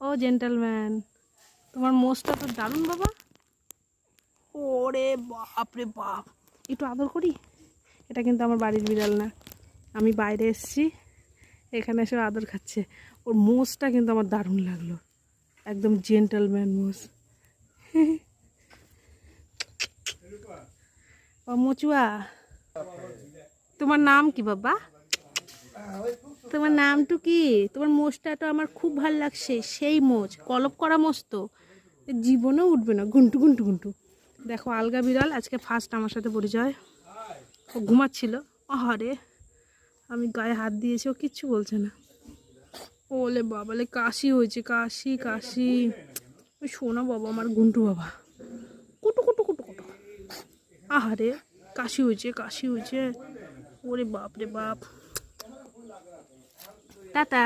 ও gentleman, তোমার মোষটা তো দারুণ বাবা। ওরে বাপ রে বাপ, একটু আদর করি। এটা কিন্তু আমার বাড়ির বিড়াল না, আমি বাইরে এসেছি, এখানে এসে আদর খাচ্ছে। ওর মোষটা কিন্তু আমার দারুণ লাগলো, একদম জেন্টলম্যান মোষ। ও মচুয়া, তোমার নাম কি বাবা? তোমার নামটু কি? তোমার মোষটা তো আমার খুব ভাল লাগছে, সেই মোষ, কলপ করা মোষ তো, জীবনেও উঠবে না, গুন্টু গুন্টু গুন্টু। দেখো আলগা বিড়াল আজকে ফার্স্ট আমার সাথে পরিচয়। ও ঘুমাচ্ছিল, আহারে আমি গায়ে হাত দিয়েছি, ও কিচ্ছু বলছে না। ওলে বাবালে কাশি হয়েছে, কাশি কাশি। ওই শোনা বাবা আমার গুন্টু বাবা, কুটু কুটু কুটু কুটু। আহারে কাশি হয়েছে, কাশি হয়েছে। ওরে বাপ রে বাপ। টাটা।